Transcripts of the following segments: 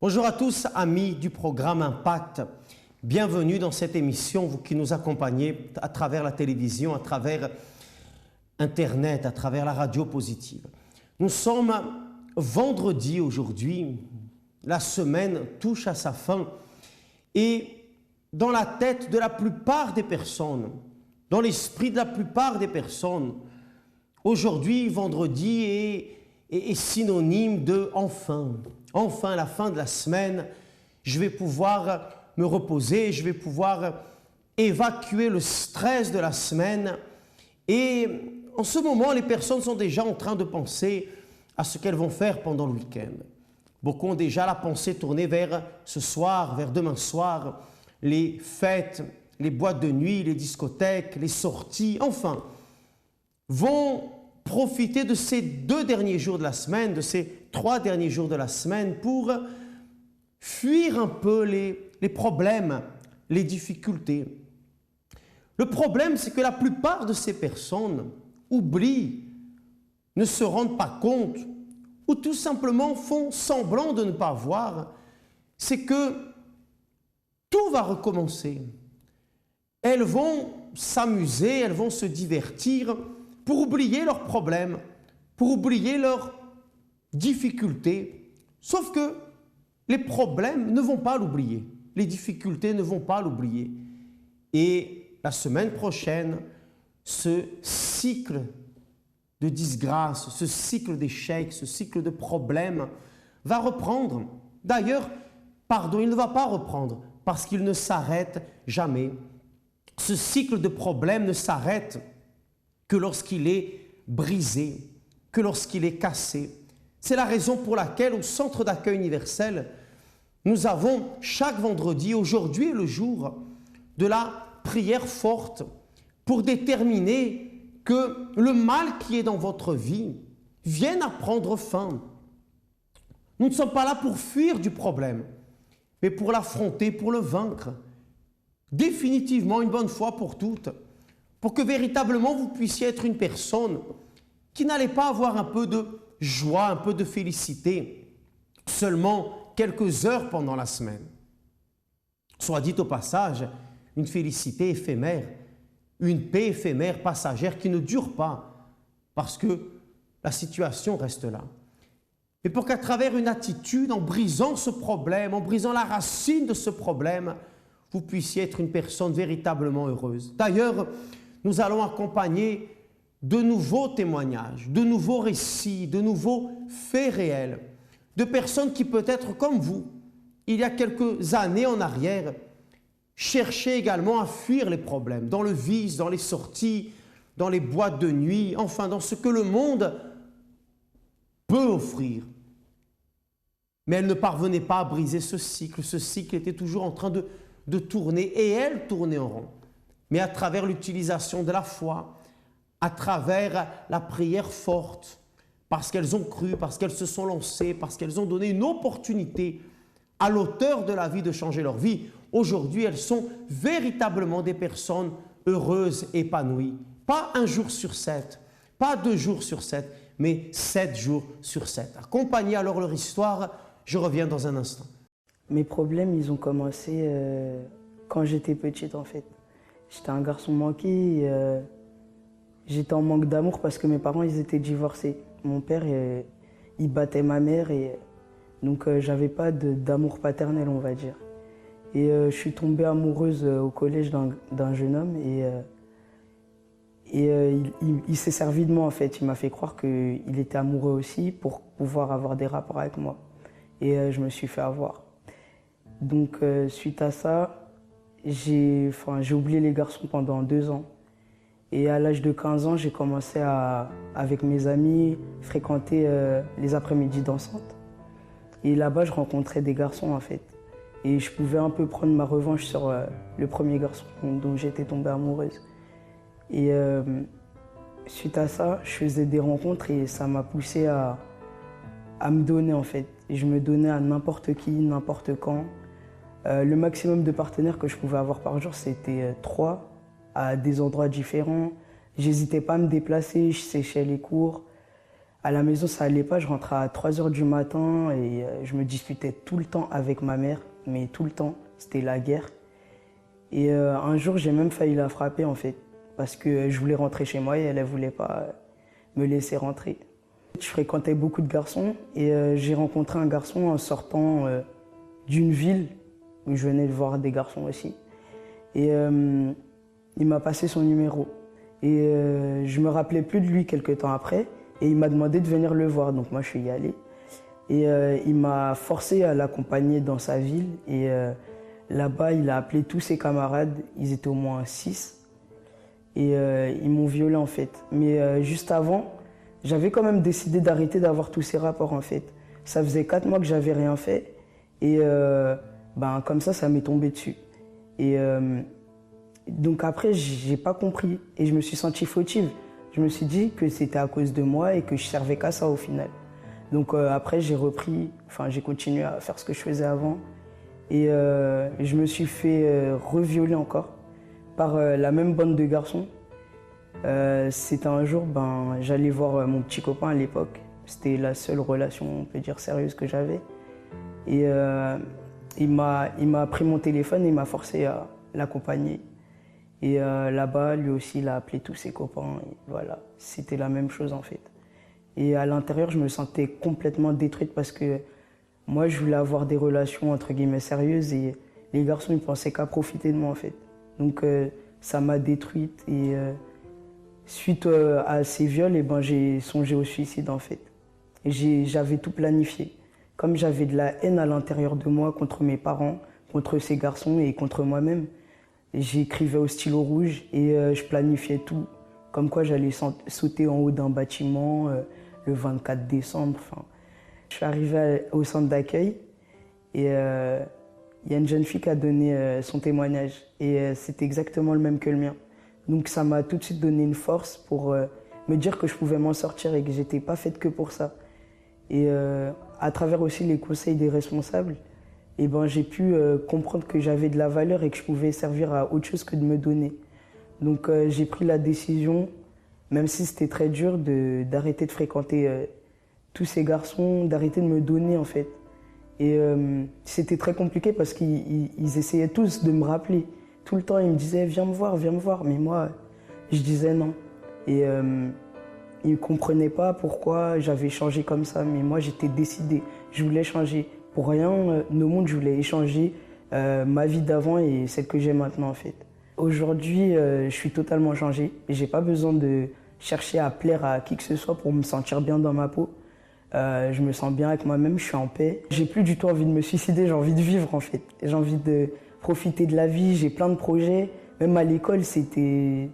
Bonjour à tous, amis du programme Impact. Bienvenue dans cette émission, vous qui nous accompagnez à travers la télévision, à travers Internet, à travers la radio positive. Nous sommes vendredi aujourd'hui, la semaine touche à sa fin et dans la tête de la plupart des personnes, dans l'esprit de la plupart des personnes, aujourd'hui, vendredi est synonyme de enfin. Enfin, à la fin de la semaine, je vais pouvoir me reposer, je vais pouvoir évacuer le stress de la semaine. Et en ce moment, les personnes sont déjà en train de penser à ce qu'elles vont faire pendant le week-end. Beaucoup ont déjà la pensée tournée vers ce soir, vers demain soir, les fêtes, les boîtes de nuit, les discothèques, les sorties, enfin, vont profiter de ces 2 derniers jours de la semaine, de ces 3 derniers jours de la semaine pour fuir un peu les problèmes, les difficultés. Le problème, c'est que la plupart de ces personnes oublient, ne se rendent pas compte ou tout simplement font semblant de ne pas voir, c'est que tout va recommencer. Elles vont s'amuser, elles vont se divertir pour oublier leurs problèmes, pour oublier leurs difficultés. Sauf que les problèmes ne vont pas l'oublier, les difficultés ne vont pas l'oublier. Et la semaine prochaine, ce cycle de disgrâce, ce cycle d'échecs, ce cycle de problèmes va reprendre. D'ailleurs, pardon, il ne va pas reprendre parce qu'il ne s'arrête jamais. Ce cycle de problèmes ne s'arrête que lorsqu'il est brisé, que lorsqu'il est cassé. C'est la raison pour laquelle au Centre d'accueil universel, nous avons chaque vendredi, aujourd'hui est le jour de la prière forte pour déterminer que le mal qui est dans votre vie vienne à prendre fin. Nous ne sommes pas là pour fuir du problème, mais pour l'affronter, pour le vaincre, définitivement une bonne fois pour toutes, pour que véritablement vous puissiez être une personne qui n'allait pas avoir un peu de joie, un peu de félicité, seulement quelques heures pendant la semaine. Soit dit au passage, une félicité éphémère, une paix éphémère, passagère, qui ne dure pas, parce que la situation reste là. Et pour qu'à travers une attitude, en brisant ce problème, en brisant la racine de ce problème, vous puissiez être une personne véritablement heureuse. D'ailleurs, nous allons accompagner de nouveaux témoignages, de nouveaux récits, de nouveaux faits réels, de personnes qui peut-être comme vous, il y a quelques années en arrière, cherchaient également à fuir les problèmes, dans le vice, dans les sorties, dans les boîtes de nuit, enfin dans ce que le monde peut offrir. Mais elles ne parvenaient pas à briser ce cycle était toujours en train de tourner et elles tournaient en rond. Mais à travers l'utilisation de la foi, à travers la prière forte, parce qu'elles ont cru, parce qu'elles se sont lancées, parce qu'elles ont donné une opportunité à l'auteur de la vie de changer leur vie, aujourd'hui elles sont véritablement des personnes heureuses, épanouies. Pas 1 jour sur 7, pas 2 jours sur 7, mais 7 jours sur 7. Accompagnez alors leur histoire, je reviens dans un instant. Mes problèmes, ils ont commencé quand j'étais petite en fait. J'étais un garçon manqué, j'étais en manque d'amour parce que mes parents ils étaient divorcés. Mon père il battait ma mère et donc j'avais pas d'amour paternel on va dire. Et je suis tombée amoureuse au collège d'un jeune homme et il s'est servi de moi en fait. Il m'a fait croire qu'il était amoureux aussi pour pouvoir avoir des rapports avec moi. Et je me suis fait avoir. Donc suite à ça, j'ai oublié les garçons pendant 2 ans. Et à l'âge de 15 ans, j'ai commencé avec mes amis, fréquenter les après-midi dansantes. Et là-bas, je rencontrais des garçons en fait. Et je pouvais un peu prendre ma revanche sur le premier garçon dont j'étais tombée amoureuse. Et suite à ça, je faisais des rencontres et ça m'a poussé à me donner en fait. Et je me donnais à n'importe qui, n'importe quand. Le maximum de partenaires que je pouvais avoir par jour, c'était 3 à des endroits différents. J'hésitais pas à me déplacer, je séchais les cours. À la maison, ça allait pas. Je rentrais à 3 heures du matin et je me disputais tout le temps avec ma mère. Mais tout le temps, c'était la guerre. Et un jour, j'ai même failli la frapper, en fait. Parce que je voulais rentrer chez moi et elle ne voulait pas me laisser rentrer. Je fréquentais beaucoup de garçons et j'ai rencontré un garçon en sortant d'une ville où je venais de voir des garçons aussi. Et il m'a passé son numéro. Et je me rappelais plus de lui quelques temps après. Et il m'a demandé de venir le voir. Donc moi, je suis y allé. Et il m'a forcé à l'accompagner dans sa ville. Et là-bas, il a appelé tous ses camarades. Ils étaient au moins 6. Et ils m'ont violé, en fait. Mais juste avant, j'avais quand même décidé d'arrêter d'avoir tous ces rapports, en fait. Ça faisait 4 mois que j'avais rien fait. Et comme ça m'est tombé dessus. Et donc après, j'ai pas compris. Et je me suis sentie fautive. Je me suis dit que c'était à cause de moi et que je servais qu'à ça au final. Donc après, j'ai continué à faire ce que je faisais avant. Et je me suis fait revioler encore par la même bande de garçons. C'était un jour, j'allais voir mon petit copain à l'époque. C'était la seule relation, on peut dire, sérieuse que j'avais. Et il m'a pris mon téléphone et il m'a forcé à l'accompagner. Et là-bas, lui aussi, il a appelé tous ses copains. Et voilà, c'était la même chose en fait. Et à l'intérieur, je me sentais complètement détruite parce que moi, je voulais avoir des relations entre guillemets sérieuses et les garçons, ils pensaient qu'à profiter de moi en fait. Donc ça m'a détruite et suite à ces viols, j'ai songé au suicide en fait. Et j'avais tout planifié. Comme j'avais de la haine à l'intérieur de moi contre mes parents, contre ces garçons et contre moi-même, j'écrivais au stylo rouge et je planifiais tout. Comme quoi j'allais sauter en haut d'un bâtiment le 24 décembre. Je suis arrivé au centre d'accueil et il y a une jeune fille qui a donné son témoignage. Et c'était exactement le même que le mien. Donc ça m'a tout de suite donné une force pour me dire que je pouvais m'en sortir et que j'étais pas faite que pour ça. Et à travers aussi les conseils des responsables, j'ai pu comprendre que j'avais de la valeur et que je pouvais servir à autre chose que de me donner. Donc j'ai pris la décision, même si c'était très dur, d'arrêter de fréquenter tous ces garçons, d'arrêter de me donner en fait. Et c'était très compliqué parce qu'ils essayaient tous de me rappeler. Tout le temps, ils me disaient « viens me voir ». Mais moi, je disais non. Et ils ne comprenaient pas pourquoi j'avais changé comme ça. Mais moi, j'étais décidée. Je voulais changer. Pour rien au monde, je voulais échanger ma vie d'avant et celle que j'ai maintenant en fait. Aujourd'hui, je suis totalement changée. Je n'ai pas besoin de chercher à plaire à qui que ce soit pour me sentir bien dans ma peau. Je me sens bien avec moi-même, je suis en paix. J'ai plus du tout envie de me suicider, j'ai envie de vivre en fait. J'ai envie de profiter de la vie, j'ai plein de projets. Même à l'école, c'était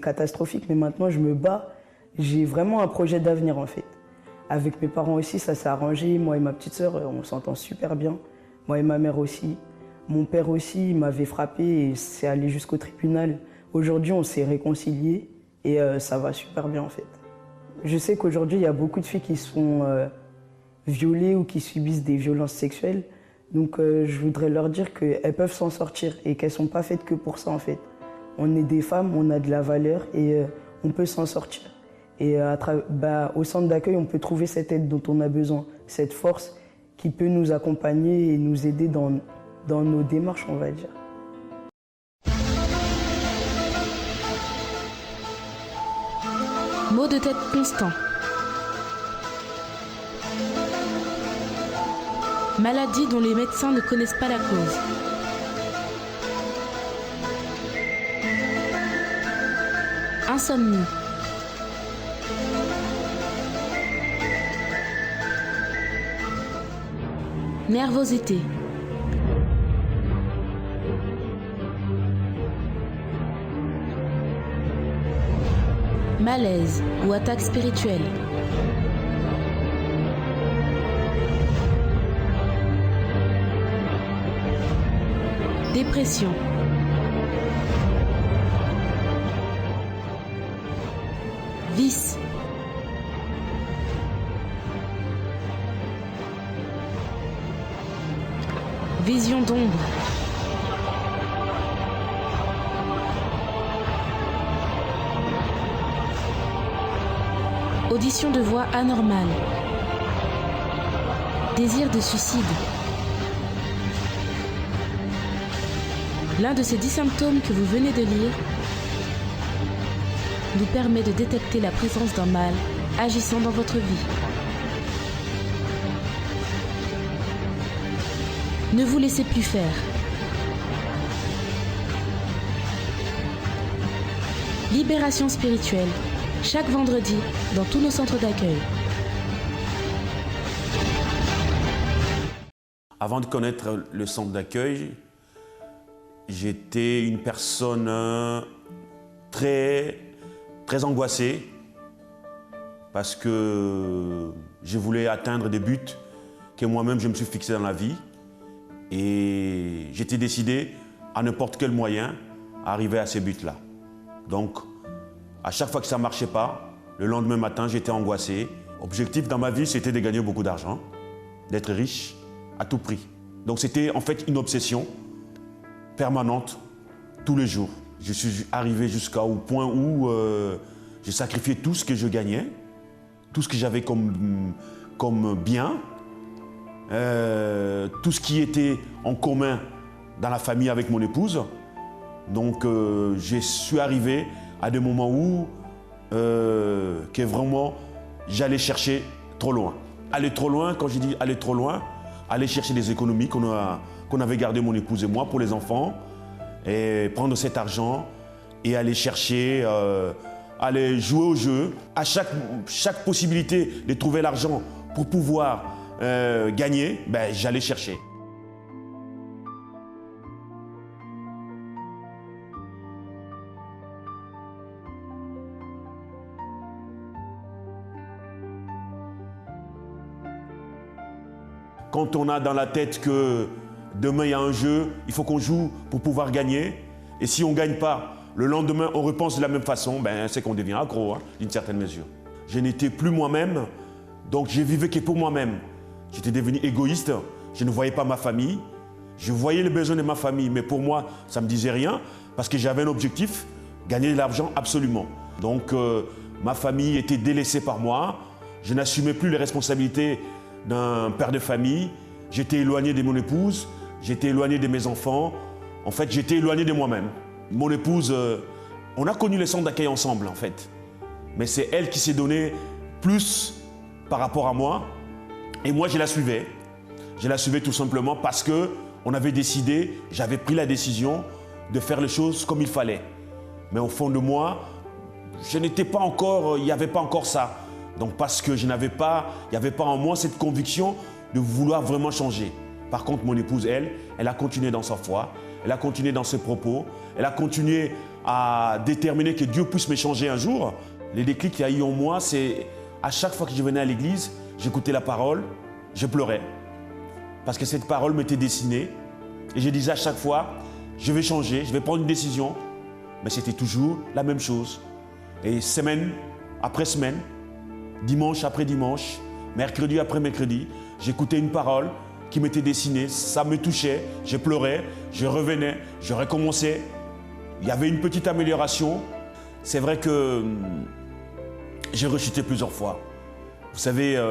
catastrophique, mais maintenant je me bats. J'ai vraiment un projet d'avenir en fait. Avec mes parents aussi, ça s'est arrangé. Moi et ma petite sœur, on s'entend super bien. Moi et ma mère aussi. Mon père aussi, il m'avait frappé et c'est allé jusqu'au tribunal. Aujourd'hui, on s'est réconciliés et ça va super bien en fait. Je sais qu'aujourd'hui, il y a beaucoup de filles qui sont violées ou qui subissent des violences sexuelles. Donc je voudrais leur dire qu'elles peuvent s'en sortir et qu'elles ne sont pas faites que pour ça en fait. On est des femmes, on a de la valeur et on peut s'en sortir. Et au centre d'accueil, on peut trouver cette aide dont on a besoin, cette force qui peut nous accompagner et nous aider dans nos démarches, on va dire. Maux de tête constants. Maladie dont les médecins ne connaissent pas la cause. Insomnie. Nervosité. Malaise ou attaque spirituelle. Dépression. Vice. Vision d'ombre. Audition de voix anormale. Désir de suicide. L'un de ces 10 symptômes que vous venez de lire nous permet de détecter la présence d'un mal agissant dans votre vie. Ne vous laissez plus faire. Libération spirituelle, chaque vendredi dans tous nos centres d'accueil. Avant de connaître le centre d'accueil, j'étais une personne très angoissée parce que je voulais atteindre des buts que moi-même je me suis fixé dans la vie et j'étais décidé à n'importe quel moyen à arriver à ces buts-là. Donc, à chaque fois que ça ne marchait pas, le lendemain matin, j'étais angoissé. L'objectif dans ma vie, c'était de gagner beaucoup d'argent, d'être riche à tout prix. Donc, c'était en fait une obsession permanente, tous les jours. Je suis arrivé jusqu'au point où j'ai sacrifié tout ce que je gagnais, tout ce que j'avais comme bien, tout ce qui était en commun dans la famille avec mon épouse. Donc, je suis arrivé à des moments où que vraiment j'allais chercher trop loin. Aller trop loin, quand je dis aller trop loin, aller chercher des économies qu'on avait gardées mon épouse et moi pour les enfants, et prendre cet argent et aller chercher, aller jouer au jeu. À chaque possibilité de trouver l'argent pour pouvoir gagner, ben, j'allais chercher. Quand on a dans la tête que demain il y a un jeu, il faut qu'on joue pour pouvoir gagner. Et si on ne gagne pas, le lendemain on repense de la même façon, ben, c'est qu'on devient accro, hein, d'une certaine mesure. Je n'étais plus moi-même, donc je vivais que pour moi-même. J'étais devenu égoïste, je ne voyais pas ma famille. Je voyais les besoins de ma famille, mais pour moi, ça ne me disait rien parce que j'avais un objectif, gagner de l'argent absolument. Donc ma famille était délaissée par moi, je n'assumais plus les responsabilités d'un père de famille, j'étais éloigné de mon épouse, j'étais éloigné de mes enfants, en fait j'étais éloigné de moi-même. Mon épouse, on a connu les centres d'accueil ensemble en fait, mais c'est elle qui s'est donnée plus par rapport à moi et moi je la suivais. Je la suivais tout simplement parce qu'on avait décidé, j'avais pris la décision de faire les choses comme il fallait. Mais au fond de moi, je n'étais pas encore, il n'y avait pas encore ça. Donc parce que il n'y avait pas en moi cette conviction de vouloir vraiment changer. Par contre, mon épouse, elle a continué dans sa foi, elle a continué dans ses propos, elle a continué à déterminer que Dieu puisse me changer un jour. Les déclics qu'il y a eu en moi, c'est à chaque fois que je venais à l'église, j'écoutais la parole, je pleurais. Parce que cette parole m'était dessinée et je disais à chaque fois, je vais changer, je vais prendre une décision. Mais c'était toujours la même chose. Et semaine après semaine, dimanche après dimanche, mercredi après mercredi, j'écoutais une parole qui m'était dessinée, ça me touchait, je pleurais, je revenais, je recommençais. Il y avait une petite amélioration. C'est vrai que j'ai rechuté plusieurs fois. Vous savez,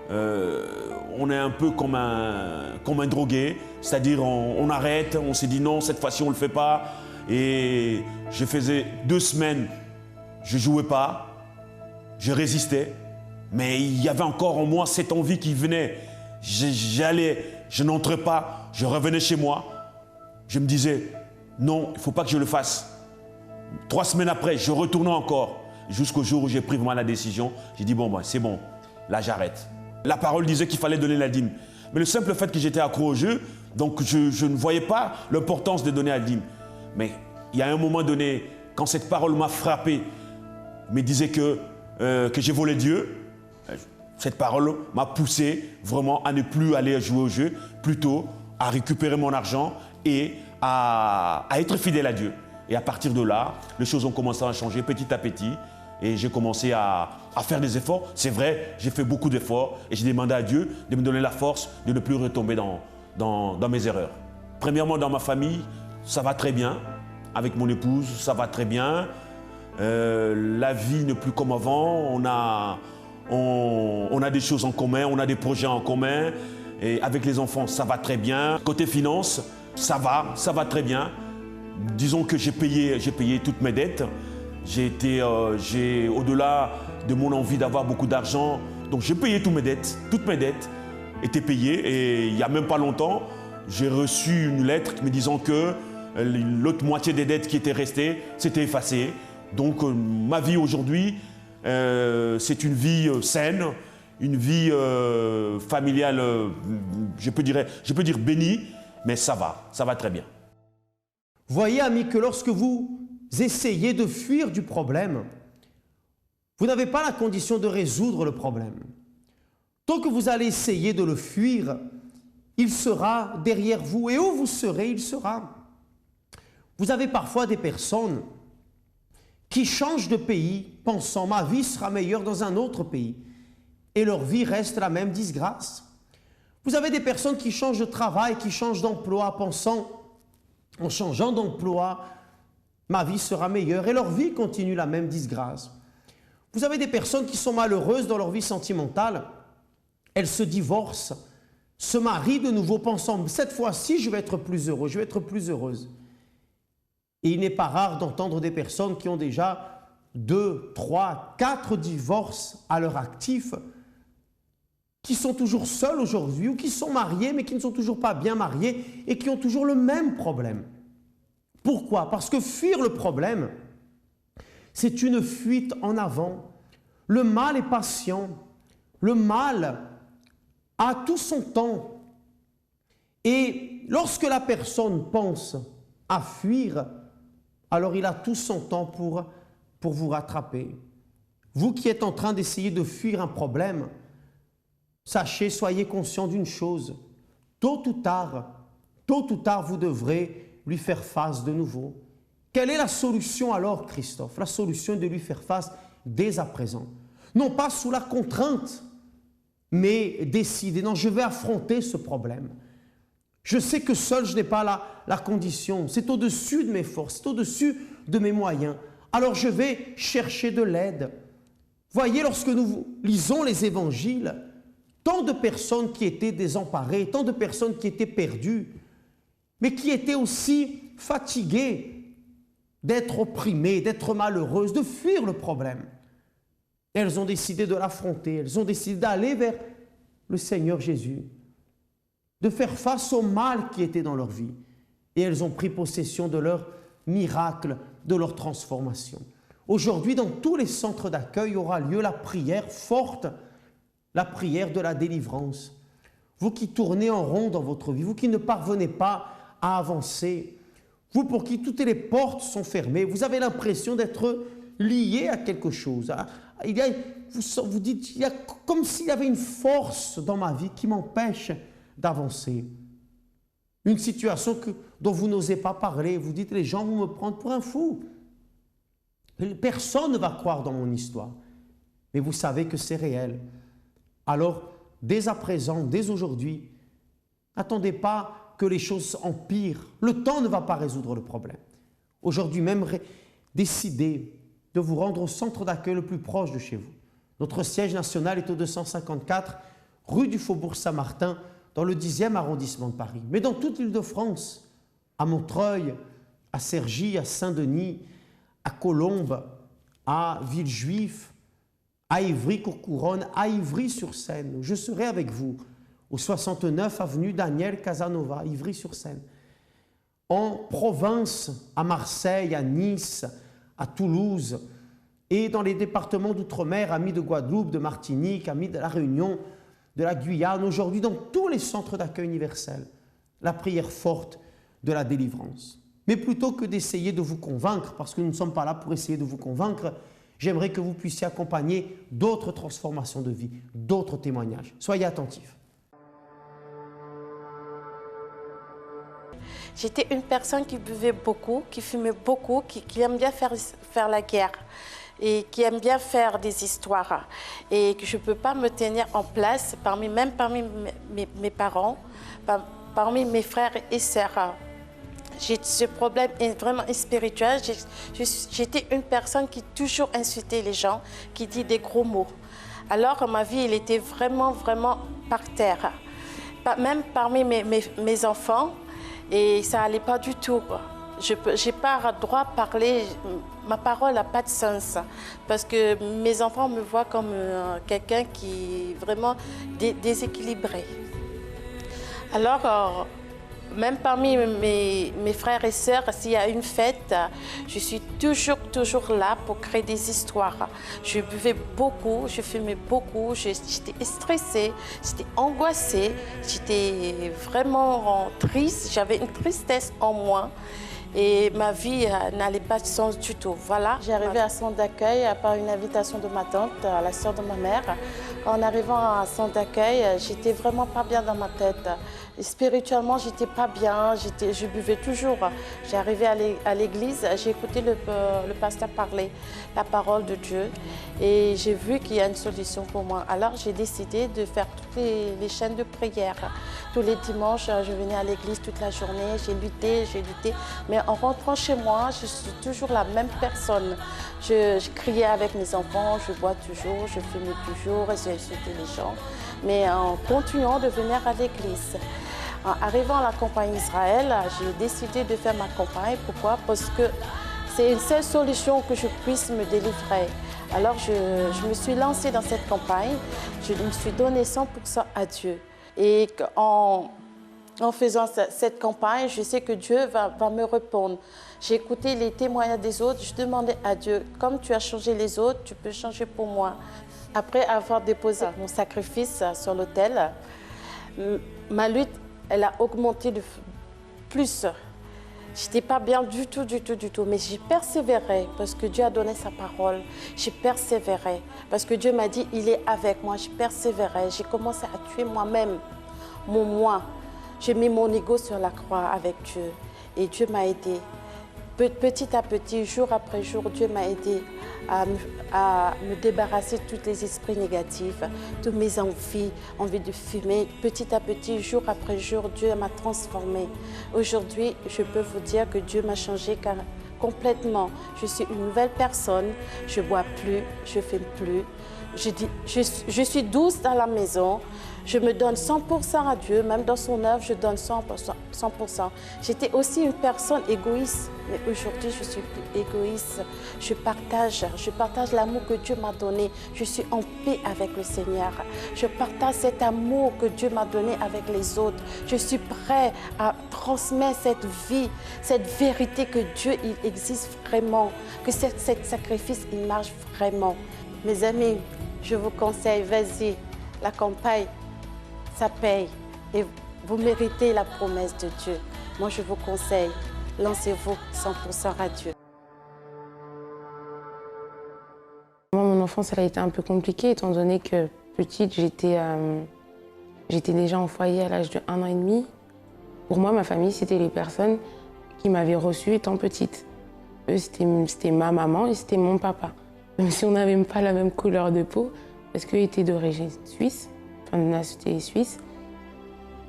on est un peu comme un drogué, c'est-à-dire on arrête, on s'est dit non, cette fois-ci on ne le fait pas. Et je faisais 2 semaines, je ne jouais pas, je résistais, mais il y avait encore en moi cette envie qui venait. J'allais, je n'entrais pas, je revenais chez moi, je me disais non, il ne faut pas que je le fasse. 3 semaines après, je retournais encore, jusqu'au jour où j'ai pris vraiment la décision. J'ai dit bon, c'est bon, là j'arrête. La parole disait qu'il fallait donner la dîme. Mais le simple fait que j'étais accro au jeu, donc je ne voyais pas l'importance de donner la dîme. Mais il y a un moment donné, quand cette parole m'a frappé, me disait que j'ai volé Dieu, cette parole m'a poussé vraiment à ne plus aller jouer au jeu, plutôt à récupérer mon argent et à être fidèle à Dieu. Et à partir de là, les choses ont commencé à changer petit à petit. Et j'ai commencé à faire des efforts. C'est vrai, j'ai fait beaucoup d'efforts et j'ai demandé à Dieu de me donner la force de ne plus retomber dans mes erreurs. Premièrement, dans ma famille, ça va très bien. Avec mon épouse, ça va très bien. La vie n'est plus comme avant. on a des choses en commun, on a des projets en commun. Et avec les enfants, ça va très bien. Côté finance, ça va très bien. Disons que j'ai payé toutes mes dettes. J'ai au-delà de mon envie d'avoir beaucoup d'argent, donc j'ai payé toutes mes dettes étaient payées. Et il n'y a même pas longtemps, j'ai reçu une lettre me disant que l'autre moitié des dettes qui étaient restées s'étaient effacées. Donc ma vie aujourd'hui, c'est une vie saine, une vie familiale, je peux dire bénie, mais ça va très bien. Voyez, amis, que lorsque vous essayez de fuir du problème, vous n'avez pas la condition de résoudre le problème. Tant que vous allez essayer de le fuir, il sera derrière vous, et où vous serez, il sera. Vous avez parfois des personnes qui changent de pays pensant « ma vie sera meilleure dans un autre pays » et leur vie reste la même disgrâce. Vous avez des personnes qui changent de travail, qui changent d'emploi pensant « en changeant d'emploi, ma vie sera meilleure » et leur vie continue la même disgrâce. Vous avez des personnes qui sont malheureuses dans leur vie sentimentale, elles se divorcent, se marient de nouveau pensant « cette fois-ci, je vais être plus heureux, je vais être plus heureuse ». Et il n'est pas rare d'entendre des personnes qui ont déjà 2, 3, 4 divorces à leur actif, qui sont toujours seuls aujourd'hui ou qui sont mariés mais qui ne sont toujours pas bien mariés et qui ont toujours le même problème. Pourquoi? Parce que fuir le problème, c'est une fuite en avant. Le mal est patient. Le mal a tout son temps. Et lorsque la personne pense à fuir, alors il a tout son temps pour vous rattraper. Vous qui êtes en train d'essayer de fuir un problème, sachez, soyez conscient d'une chose. Tôt ou tard, vous devrez lui faire face de nouveau. Quelle est la solution alors, Christophe? La solution est de lui faire face dès à présent. Non pas sous la contrainte, mais décider. Non, je vais affronter ce problème. Je sais que seul, je n'ai pas la condition. C'est au-dessus de mes forces, c'est au-dessus de mes moyens. Alors je vais chercher de l'aide. Voyez, lorsque nous lisons les évangiles, tant de personnes qui étaient désemparées, tant de personnes qui étaient perdues, mais qui étaient aussi fatiguées d'être opprimées, d'être malheureuses, de fuir le problème. Elles ont décidé de l'affronter, elles ont décidé d'aller vers le Seigneur Jésus, de faire face au mal qui était dans leur vie. Et elles ont pris possession de leur miracle, de leur transformation. Aujourd'hui, dans tous les centres d'accueil aura lieu la prière forte, la prière de la délivrance. Vous qui tournez en rond dans votre vie, vous qui ne parvenez pas à avancer, vous pour qui toutes les portes sont fermées, vous avez l'impression d'être lié à quelque chose. Vous dites, il y a comme s'il y avait une force dans ma vie qui m'empêche d'avancer. Une situation dont vous n'osez pas parler. Vous dites, les gens vont me prendre pour un fou. Personne ne va croire dans mon histoire. Mais vous savez que c'est réel. Alors, dès à présent, dès aujourd'hui, n'attendez pas que les choses empirent. Le temps ne va pas résoudre le problème. Aujourd'hui même, décidez de vous rendre au centre d'accueil le plus proche de chez vous. Notre siège national est au 254 rue du Faubourg Saint-Martin, dans le 10e arrondissement de Paris. Mais dans toute l'Île-de-France, à Montreuil, à Cergy, à Saint-Denis, à Colombes, à Villejuif, à Ivry-Courcouronnes, à Ivry-sur-Seine. Je serai avec vous au 69 avenue Daniel Casanova, Ivry-sur-Seine. En province, à Marseille, à Nice, à Toulouse, et dans les départements d'outre-mer, amis de Guadeloupe, de Martinique, amis de la Réunion, de la Guyane, aujourd'hui dans tous les centres d'accueil universels, la prière forte de la délivrance. Mais plutôt que d'essayer de vous convaincre, parce que nous ne sommes pas là pour essayer de vous convaincre, j'aimerais que vous puissiez accompagner d'autres transformations de vie, d'autres témoignages. Soyez attentifs. J'étais une personne qui buvait beaucoup, qui fumait beaucoup, qui aime bien faire la guerre et qui aime bien faire des histoires. Et que je ne peux pas me tenir en place, parmi mes parents, parmi mes frères et sœurs. Ce problème est vraiment spirituel. J'étais une personne qui toujours insultait les gens, qui dit des gros mots. Alors ma vie, elle était vraiment, vraiment par terre. Même parmi mes enfants, et ça n'allait pas du tout. Je n'ai pas le droit de parler, ma parole n'a pas de sens. Parce que mes enfants me voient comme quelqu'un qui est vraiment déséquilibré. Alors, même parmi mes frères et sœurs, s'il y a une fête, je suis toujours là pour créer des histoires. Je buvais beaucoup, je fumais beaucoup, j'étais stressée, j'étais angoissée, j'étais vraiment triste, j'avais une tristesse en moi. Et ma vie n'allait pas de sens du tout. Voilà. J'ai arrivé à centre d'accueil par une invitation de ma tante, la sœur de ma mère. En arrivant à centre d'accueil, j'étais vraiment pas bien dans ma tête. Et spirituellement, j'étais pas bien, je buvais toujours. J'ai arrivé à l'église, j'ai écouté le pasteur parler la parole de Dieu et j'ai vu qu'il y a une solution pour moi. Alors j'ai décidé de faire toutes les chaînes de prière. Tous les dimanches, je venais à l'église toute la journée, j'ai lutté. Mais en rentrant chez moi, je suis toujours la même personne. Je criais avec mes enfants, je bois toujours, je fumais toujours et j'ai insulté les gens. Mais en continuant de venir à l'église. En arrivant à la campagne Israël, j'ai décidé de faire ma campagne. Pourquoi? Parce que c'est une seule solution que je puisse me délivrer. Alors je me suis lancée dans cette campagne. Je me suis donné 100% à Dieu. Et en faisant cette campagne, je sais que Dieu va me répondre. J'ai écouté les témoignages des autres. Je demandais à Dieu, comme tu as changé les autres, tu peux changer pour moi. Après avoir déposé mon sacrifice sur l'autel, ma lutte, elle a augmenté de plus. Je n'étais pas bien du tout. Mais j'ai persévéré parce que Dieu a donné sa parole. J'ai persévéré parce que Dieu m'a dit, il est avec moi. J'ai persévéré. J'ai commencé à tuer moi-même, mon moi. J'ai mis mon ego sur la croix avec Dieu. Et Dieu m'a aidé. Petit à petit, jour après jour, Dieu m'a aidé à me débarrasser de tous les esprits négatifs, de mes envies de fumer. Petit à petit, jour après jour, Dieu m'a transformée. Aujourd'hui, je peux vous dire que Dieu m'a changé complètement. Je suis une nouvelle personne. Je ne bois plus, je ne fume plus. Je suis douce dans la maison. Je me donne 100% à Dieu, même dans son œuvre, je donne 100%. J'étais aussi une personne égoïste, mais aujourd'hui, je suis plus égoïste. Je partage l'amour que Dieu m'a donné. Je suis en paix avec le Seigneur. Je partage cet amour que Dieu m'a donné avec les autres. Je suis prêt à transmettre cette vie, cette vérité que Dieu, il existe vraiment, que ce sacrifice, il marche vraiment. Mes amis, je vous conseille, vas-y, la campagne, ça paye et vous méritez la promesse de Dieu. Moi, je vous conseille, lancez-vous 100% à Dieu. Moi, mon enfance, elle a été un peu compliquée, étant donné que petite, j'étais déjà en foyer à l'âge de 1 an et demi. Pour moi, ma famille, c'était les personnes qui m'avaient reçue étant petite. Eux, c'était ma maman et c'était mon papa. Même si on n'avait même pas la même couleur de peau, parce qu'eux étaient d'origine suisse, enfin de nationalité suisse.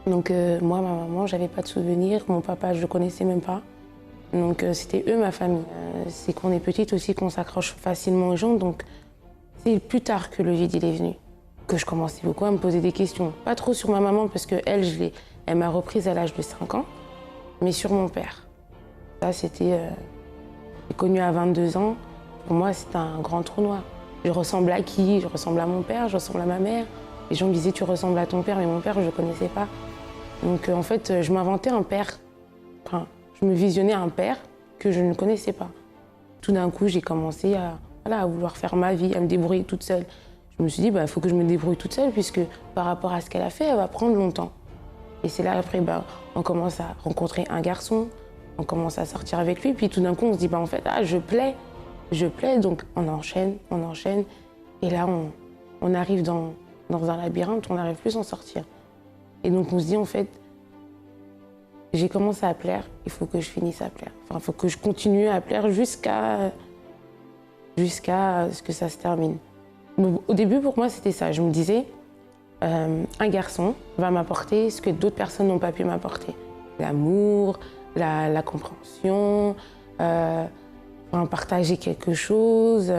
Donc moi, ma maman, j'avais pas de souvenirs. Mon papa, je le connaissais même pas. Donc c'était eux ma famille. C'est qu'on est petite aussi qu'on s'accroche facilement aux gens. Donc c'est plus tard que le vide il est venu, que je commençais beaucoup à me poser des questions. Pas trop sur ma maman parce que elle m'a reprise à l'âge de 5 ans, mais sur mon père. Ça c'était, j'ai connu à 22 ans. Pour moi, c'était un grand trou noir. Je ressemble à qui? Je ressemble à mon père, je ressemble à ma mère. Les gens me disaient, tu ressembles à ton père, mais mon père, je ne le connaissais pas. Donc, en fait, je m'inventais un père. Enfin, je me visionnais un père que je ne connaissais pas. Tout d'un coup, j'ai commencé à vouloir faire ma vie, à me débrouiller toute seule. Je me suis dit, il faut que je me débrouille toute seule, puisque par rapport à ce qu'elle a fait, elle va prendre longtemps. Et c'est là, après, on commence à rencontrer un garçon, on commence à sortir avec lui, puis tout d'un coup, on se dit, en fait, je plais, donc on enchaîne. Et là, on arrive dans un labyrinthe, on n'arrive plus à s'en sortir. Et donc, on se dit, en fait, j'ai commencé à plaire, il faut que je finisse à plaire. Enfin, il faut que je continue à plaire jusqu'à ce que ça se termine. Donc, au début, pour moi, c'était ça. Je me disais, un garçon va m'apporter ce que d'autres personnes n'ont pas pu m'apporter. L'amour, la compréhension, partager quelque chose.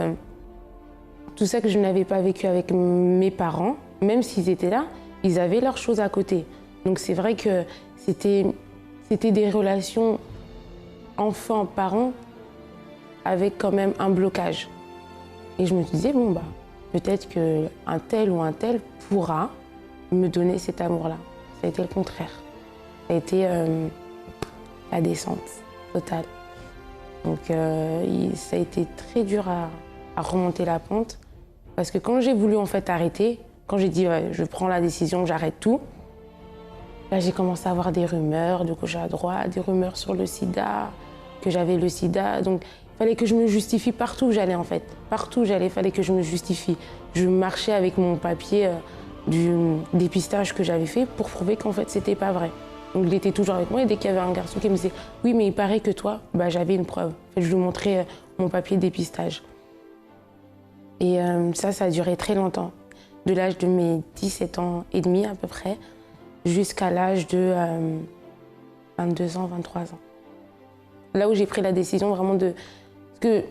tout ça que je n'avais pas vécu avec mes parents, même s'ils étaient là, ils avaient leurs choses à côté. Donc c'est vrai que c'était des relations enfants-parents avec quand même un blocage. Et je me disais, bon, bah, peut-être qu'un tel ou un tel pourra me donner cet amour-là. Ça a été le contraire. Ça a été la descente totale. Donc ça a été très dur à remonter la pente. Parce que quand j'ai voulu en fait arrêter, quand j'ai dit ouais, je prends la décision, j'arrête tout, là j'ai commencé à avoir des rumeurs de gauche à droite, des rumeurs sur le sida, que j'avais le sida. Donc il fallait que je me justifie partout où j'allais en fait. Partout où j'allais, il fallait que je me justifie. Je marchais avec mon papier du dépistage que j'avais fait pour prouver qu'en fait c'était pas vrai. Donc il était toujours avec moi et dès qu'il y avait un garçon qui me disait « oui mais il paraît que toi », bah, j'avais une preuve. En fait, je lui montrais mon papier de dépistage. Et ça a duré très longtemps. De l'âge de mes 17 ans et demi à peu près, jusqu'à l'âge de 22 ans, 23 ans. Là où j'ai pris la décision vraiment de... Parce que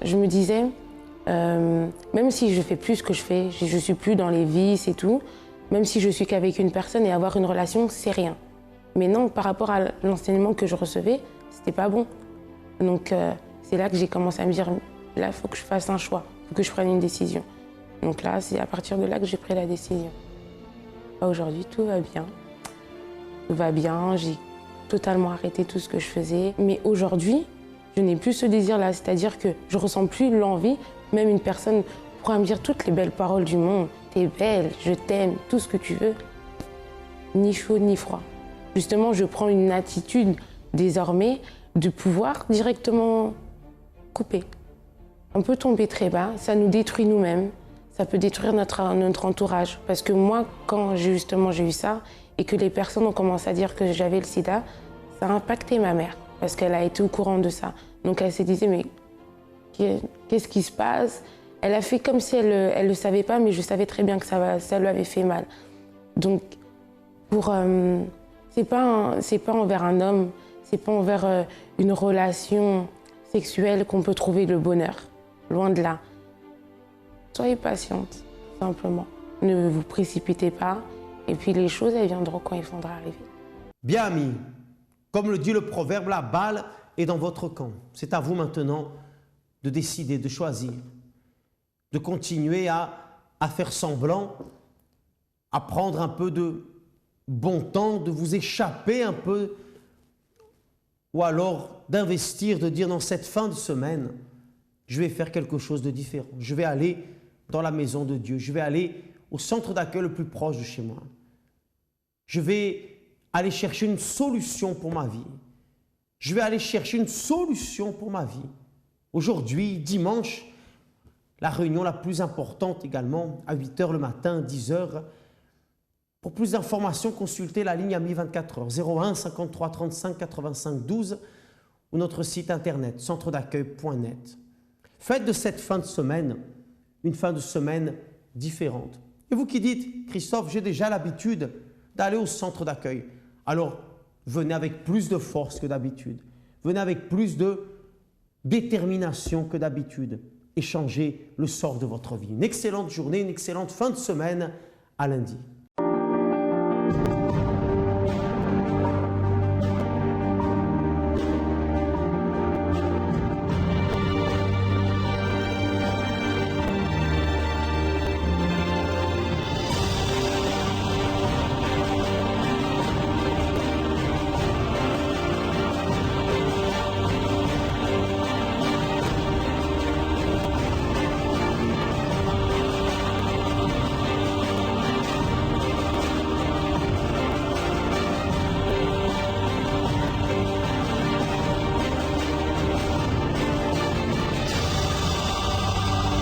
je me disais, même si je fais plus ce que je fais, je suis plus dans les vices et tout, même si je suis qu'avec une personne et avoir une relation, c'est rien. Mais non, par rapport à l'enseignement que je recevais, c'était pas bon. Donc c'est là que j'ai commencé à me dire, là, il faut que je fasse un choix, il faut que je prenne une décision. Donc là, c'est à partir de là que j'ai pris la décision. Aujourd'hui, tout va bien. Tout va bien, j'ai totalement arrêté tout ce que je faisais. Mais aujourd'hui, je n'ai plus ce désir-là, c'est-à-dire que je ne ressens plus l'envie. Même une personne pourra me dire toutes les belles paroles du monde. T'es belle, je t'aime, tout ce que tu veux. Ni chaud, ni froid. Justement, je prends une attitude désormais de pouvoir directement couper. On peut tomber très bas, ça nous détruit nous-mêmes, ça peut détruire notre entourage. Parce que moi, quand j'ai eu ça, et que les personnes ont commencé à dire que j'avais le sida, ça a impacté ma mère, parce qu'elle a été au courant de ça. Donc elle se disait, mais qu'est-ce qui se passe? Elle a fait comme si elle le savait pas, mais je savais très bien que ça lui avait fait mal. Donc, c'est pas envers un homme, c'est pas envers une relation sexuelle qu'on peut trouver le bonheur. Loin de là. Soyez patiente, simplement. Ne vous précipitez pas. Et puis les choses, elles viendront quand il faudra arriver. Bien, amis, comme le dit le proverbe, la balle est dans votre camp. C'est à vous maintenant de décider, de choisir, de continuer à faire semblant, à prendre un peu de bon temps, de vous échapper un peu, ou alors d'investir, de dire dans cette fin de semaine, je vais faire quelque chose de différent. Je vais aller dans la maison de Dieu, je vais aller au centre d'accueil le plus proche de chez moi. Je vais aller chercher une solution pour ma vie. Je vais aller chercher une solution pour ma vie. Aujourd'hui, dimanche, la réunion la plus importante également, à 8 h le matin, 10 h. Pour plus d'informations, consultez la ligne AMI 24 h, 01 53 35 85 12 ou notre site internet centredaccueil.net. Faites de cette fin de semaine une fin de semaine différente. Et vous qui dites, Christophe, j'ai déjà l'habitude d'aller au centre d'accueil. Alors, venez avec plus de force que d'habitude. Venez avec plus de détermination que d'habitude et changez le sort de votre vie. Une excellente journée, une excellente fin de semaine. À lundi.